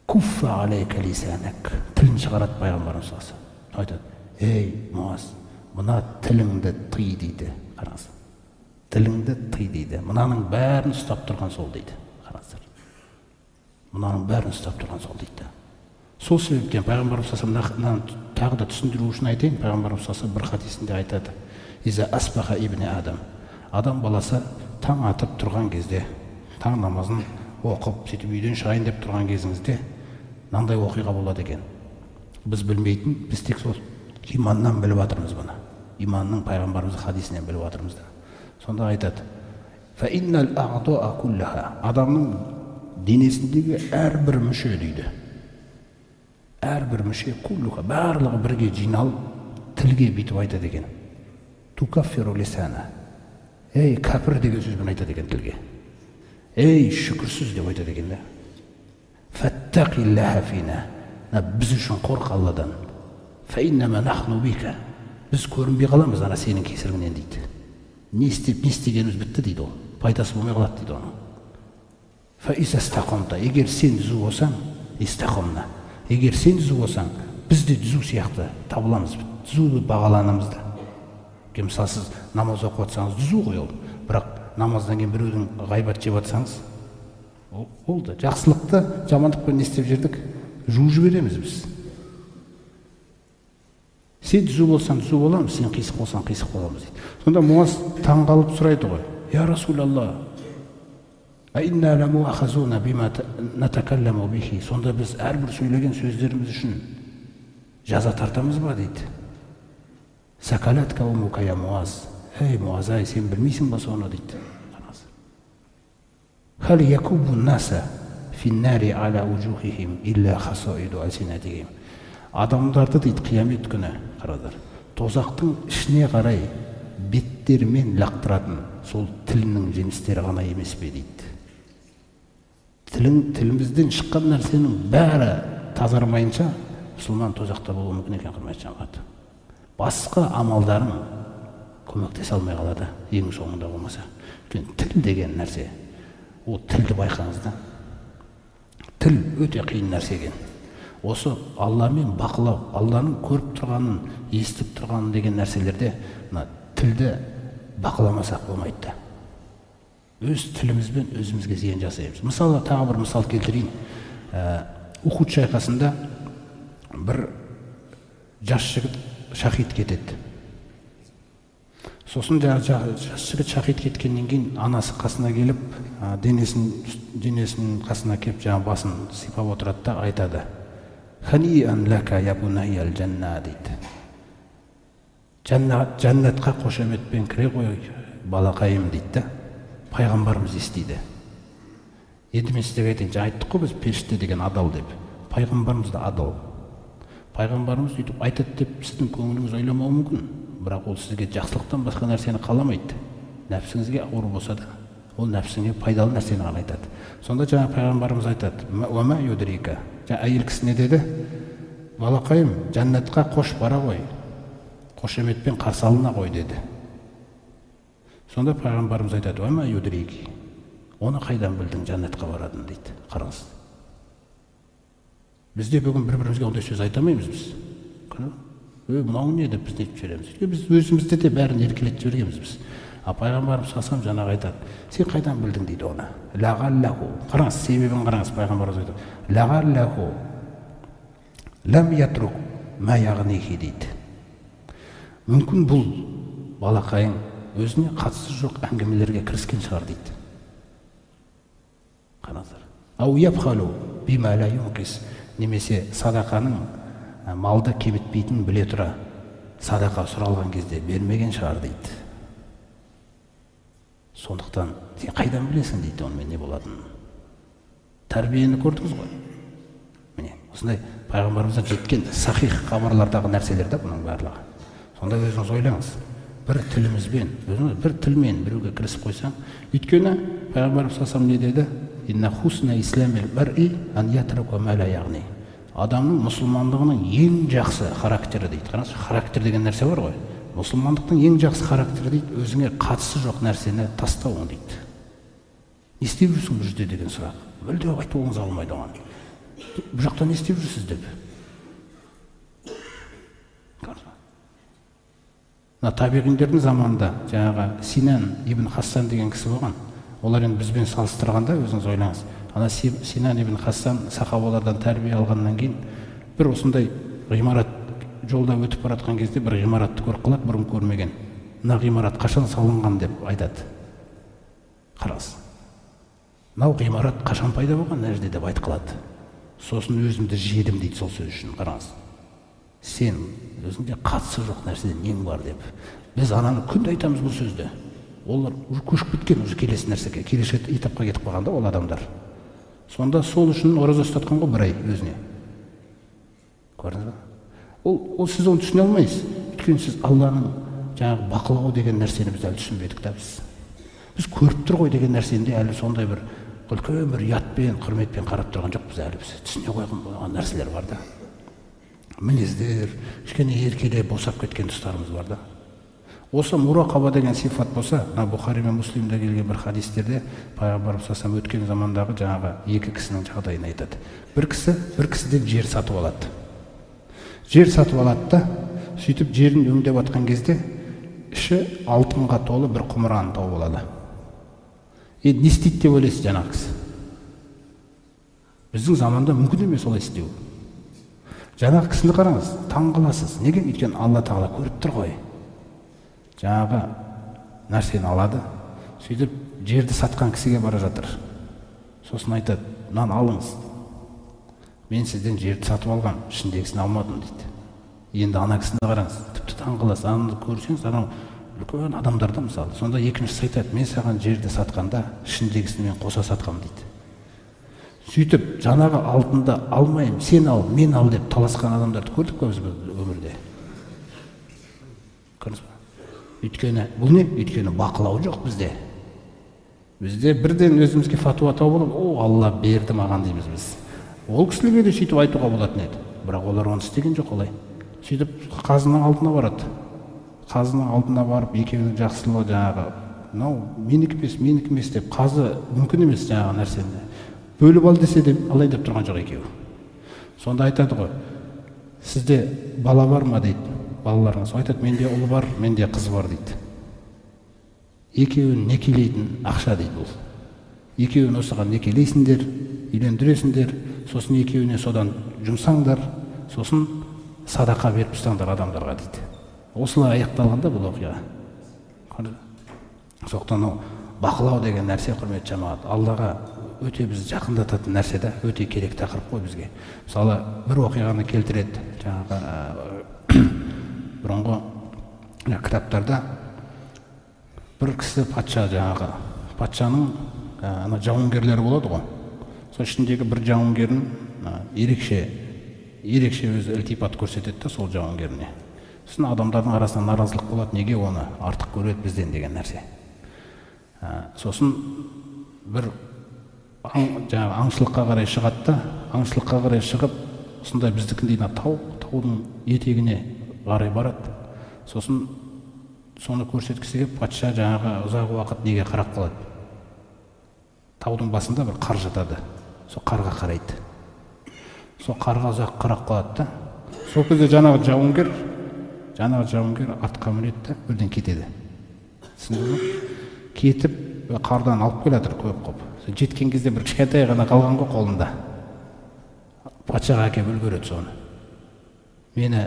Куффа алейка лисанак. Тілін шығарады пайғамбарымыз саллаллаху алейхи вассалам. Айтады: ей Муаз, мына тіліңді тый дейді. Қараңыз. Тіліңді тый дейді. Мынаның бәрін ұстап тұрған сол дейді. Қараңыздар. Мынаның бәрін ұстап тұрған сол дейді. Сол себептен пайғамбарымыз саллаллаху алейхи вассалам тағы да түсіндіру үшін айтайын. Пайғамбарымыз саллаллаху алейхи вассалам бір хадисінде айтады: Иза асбаха ибн Адам. Адам баласы таң атып тұрған кезде, таң намазын оқып, сөйтіп үйден шығайын деп тұрған кезіңізде мынандай оқиға болады екен. Біз білмейтін, біз тек сол иманнан біліп жатырмыз бұны. Иманның пайғамбарымыз хадисінен біліп жатырмыз да. Сонда айтады: Фа иннал аъдуа куллаха. Адамның денесіндегі әрбір мүше дейді. Әрбір мүше куллуха, барлығы бірге жиналып тілге бүйтіп айтады екен. Тукаффиру лисана. Ей кәпір деген сөзбен айтады екен тілге. Ей шүкірсіз деп айтады екен да. Фаттақиллаха фина. Біз үшін қорқ Алладан. Фа иннама нахну бика. Біз көрінбей қаламыз ана сенің кесіріңнен дейді. Не істегеніміз бітті дейді ол. Пайдасы болмай қалады дейді оның. Фа иза стақомта. Егер сен түзу болсаң, истақомна. Егер сен түзу болсаң, біз де түзу сияқты табыламыз. Түзу бағаланамыз да. Мысалы сіз намаз оқып жатсаңыз түзу ғой ол. Бірақ намаздан кейін біреудің ғайбат жеп жатсаңыз, болды. Жақсылықты жамандықпен не істеп жүрдік? Жуып жібереміз біз. Сен түзу болсаң түзу боламыз, сен қисық болсаң қисық боламыз дейді. Сонда Муаз таңғалып сұрайды ғой: Я Расулалла, аинна ламу ахазуна бима натакалламу бихи. Сонда біз әрбір сөйлеген сөздеріміз үшін жаза тартамыз ба дейді. Сакалатка умука я Муаз. Ей Муаз, ай, сен білмейсің ба соны дейді. Хал якубу наса финнари аля уджухихим илля хасоиду алсинатихим. Адамдарды дейді қиямет күні, қарадар, тозақтың ішіне қарай беттермен лақтыратын сол тілінің жемістері ғана емес пе дейді. Тілімізден шыққан нәрсенің бәрі тазармайынша мұсылман тозақта болуы мүмкін екен. Құрметті жамағат, басқа амалдарың көмектесе алмай қалады, ең соңында болмаса. Тіл деген нәрсе, ол тілді байқаңыз да. Тіл өте қиын нәрсе екен. Осы Алламен бақылау, Алланың көріп тұрғанын, естіп тұрғанын деген нәрселерде тілді бақыламасақ болмайды. Өз тілімізбен өзімізге зиян жасаймыз. Мысалы, тағы бір мысал келтірейін. Ухуд шайқасында бір жас жігіт шахид кетеді. Сосын жас жігіт шахид кеткеннен кейін анасы қасына келіп, денесінің қасына келіп, жаңа басын сипап отырады да айтады: Ханиан лака я бунайял жанна дейді. Жәннатқа қошеметпен кіре ғой балақайым дейді. Пайғамбарымыз естиді. Енді мен сіздерге айтайын, жаңа айттық қой біз періште деген адал деп. Пайғамбарымыз да адал. Пайғамбарымыз сөйтіп айтады деп сіздің көңіліңіз ойламауы мүмкін, бірақ ол сізге жақсылықтан басқа нәрсені қаламайды. Нәпсіңізге ауыр болса да, ол нәпсіңе пайдалы нәрсені ғана айтады. Сонда жаңа пайғамбарымыз айтады: Уама юдрика. Жаңа әйел кісіне деді: балақайым, жәннатқа қош бара ғой, қошеметпен қарсы алына ғой деді. Сонда пайғамбарымыз айтады: Уама юдрики. Оны қайдан білдің жәннатқа барадың дейді. Қараңыз. Бізде бүгін бір-бірімізге ондай сөз айтамаймыз біз. Мынау не деп біз нетіп жібереміз. Біз өзімізде де бәрін еркелетіп жібергенбіз біз. Пайғамбарымыз салсам жаңағы айтады: сен қайдан білдің дейді оны. Лағаллаху. Қараңыз, себебін қараңыз. Пайғамбарымыз айтады: Лағаллаху лам ятрук ма яғнихи дейді. Мүмкін бұл балақайың өзіне қатысы жоқ әңгімелерге кіріскен шығар дейді. Қараңыздар. Ау япхалу бима ла юнқис. Немесе садақаның малды кемітпейтінін біле тұра садақа сұралған кезде бермеген шығар дейді. Сондықтан сен қайдан білесің дейді онымен не болатынын. Тәрбиені көрдіңіз ғой. Міне, осындай пайғамбарымыздан жеткен сахих хабарлардағы нәрселер де бұның барлығы. Сонда өзіңіз ойлаңыз. Бір тілімізбен, бір тілмен біреуге кірісіп қойсаң, өйткені пайғамбарымыз салсам не деді? Инна хусна исламил мар'i ан ятрука ма ла яғни. Адамның мұсылмандығының ең жақсы характері дейді. Қараңыз, характер деген нәрсе бар ғой. Мұсылмандықтың ең жақсы характері дейді, өзіңе қатысы жоқ нәрсені тастауың дейді. Не істеп жүрсің бұл жерде деген сұрақ. Мүлде айтуыңыз алмайды оған. Бұл жақта не істеп жүрсіз деп. Табиғиндердің заманында жаңағы Синан ибн Хассан деген кісі болған. Олар енді бізбен салыстырғанда өзіңіз ойлаңыз. Ана Синан ибн Хассан сахабалардан тәрбие алғаннан кейін бір осындай ғимарат жолда өтіп баратқан кезде бір ғимаратты көріп қалады, бұрын көрмеген. Мына ғимарат қашан салынған деп айтады. Қараңыз. Мынау ғимарат қашан пайда болған мына жерде деп айтып қалады. Сосын өзімді жедім дейді сол сөз үшін. Қараңыз. Сен өзіңде қатысы жоқ нәрседен нең бар деп. Біз ананы күнде айтамыз бұл сөзді. Олар көшіп кеткен, уже келесі нәрсеге, келесі этапқа кетіп қалғанда ол адамдар. Сонда сол үшін ораза ұстатқан ғой бір ай өзіне. Көрдіңіз ба? Ол сіз оны түсіне алмайсыз. Өйткені сіз Алланың жаңағы бақылау деген нәрсені біз әлі түсінбедік та біз. Біз көріп тұр ғой деген нәрсені әлі сондай бір үлкен бір ұятпен, құрметпен қарап тұрған жоқпыз әлі біз. Түсіне қойған нәрселер бар да. Мінездер, кішкене еркеле босап кеткен тұстарымыз бар да. Осы мурақаба деген сифат болса, Бұхари мен Муслимде келген бір хадистерде пайғамбарымыз саллаллаху өткен замандағы жаңағы екі кісінің жағдайын айтады. Бір кісіден жер сатып алады. Жер сатып алады да, сөйтіп жерін өңдеп жатқан кезде іші алтынға толы бір құмыраны тауып алады. Енді не істейді деп ойлайсыз жаңағы кісі? Біздің заманда мүмкін емес олай істеу. Жаңағы кісіні қараңыз, таң қаласыз. Неге? Өйткені Алла Тағала көріп тұр ғой. Жаңағы нәрсені алады, сөйтіп жерді сатқан кісіге бара жатыр. Сосын айтады, мынаны алыңыз. Мен сізден жерді сатып алғам, ішіндегісін алмадым дейді. Енді ана кісіні қараңыз, тіпті таң қаласыз. Ананы көрсеңіз, анау үлкен адамдарда мысалы. Сонда екіншісі айтады, мен саған жерді сатқанда ішіндегісін мен қоса сатқам дейді. Сөйтіп, жаңағы алтынды алмайым, сен ал, мен ал деп таласқан адамдарды көрдік қой біз өмірде. Көрдіңіз ба? Өйткені, бұл не? Өйткені бақылау жоқ бізде. Бізде бірден өзімізге фатуа тауып алып, о, Алла берді маған дейміз біз. Ол кісілерге де сөйтіп айтуға болатын еді. Бірақ олар оны істеген жоқ олай. Сөйтіп, қазының алдына барады. Қазының алдына барып, екеуінің жақсылығы жаңағы, мынау менікі емес деп, қазы мүмкін емес жаңағы нәрсені. Бөліп ал десе де алай деп тұрған жоқ екеуі. Сонда айтады ғой, сізде бала бар ма дейді, балаларыңыз. Айтады, менде ұл бар, менде қыз бар дейді. Екеуін некелейтін ақша дейді бұл. Екеуін осыған некелейсіңдер, үйлендіресіңдер, сосын екеуіне содан жұмсаңдар, сосын садақа беріп тұстаңдар адамдарға дейді. Осылай аяқталғанда бұл оқиға. Соқтан бақылау деген нәрсе, құрметті жамағат, Аллаға өте біз жақындататын нәрсе да, өте керек тақырып қой бізге. Мысалы, бір оқиғаны келтіреді. Жаңағы бұрынғы кітаптарда бір кісі патша, жаңағы патшаның жауынгерлері болады ғой. Сол ішіндегі бір жауынгерін ерекше өзі ілтипат көрсетеді да сол жауынгеріне. Сосын адамдардың арасында наразылық болады, неге оны артық көреді бізден деген нәрсе. Сосын бір аңшылыққа қарай шығады да, аңшылыққа қарай шығып, сондай біздікіндей таудың етегіне қарай барады. Сосын соны көрсеткісі келіп, патша жаңағы ұзақ уақыт неге қарап қалады. Таудың басында бір қар жатады. Сол қарға қарайды. Сол қарға ұзақ қарап қалады да. Сол кезде жаңағы жауынгер атқа мінеді да, бірден кетеді. Кетіп, қардан алып келатыр көп қоп. Жеткен кезде бір кішкентай ғана қалған ғой қолында. Патшаға әкеп үлгереді соны. Мені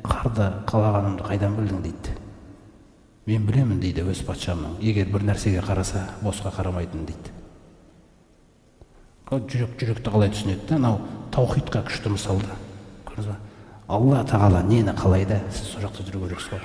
қарды қалағанымды қайдан білдің дейді. Мен білемін дейді өз патшамның. Егер бір нәрсеге қараса, босқа қарамайтын дейді. Жүректі қалай түсінеді да, таухидқа күшті мысалда. Көрдіңіз ба? Алла Тағала нені қалайды, сіз сол жақта жүру керексіз ғой.